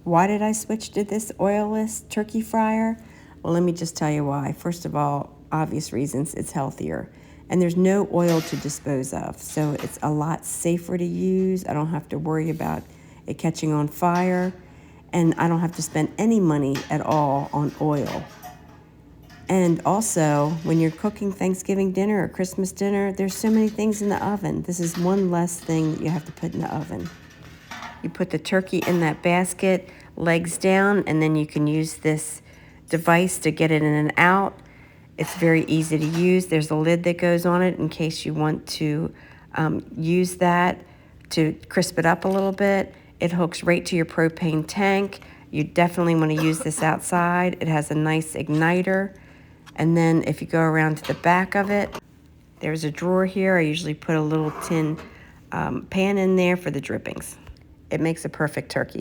Why did I switch to this oilless turkey fryer? Well, let me just tell you why. First of all, obvious reasons, it's healthier. And there's no oil to dispose of, so it's a lot safer to use. I don't have to worry about it catching on fire, and I don't have to spend any money at all on oil. And also, when you're cooking Thanksgiving dinner or Christmas dinner, there's so many things in the oven. This is one less thing that you have to put in the oven. You put the turkey in that basket, legs down, and then you can use this device to get it in and out. It's very easy to use. There's a lid that goes on it in case you want to use that to crisp it up a little bit. It hooks right to your propane tank. You definitely want to use this outside. It has a nice igniter. And then if you go around to the back of it, there's a drawer here. I usually put a little tin pan in there for the drippings. It makes a perfect turkey.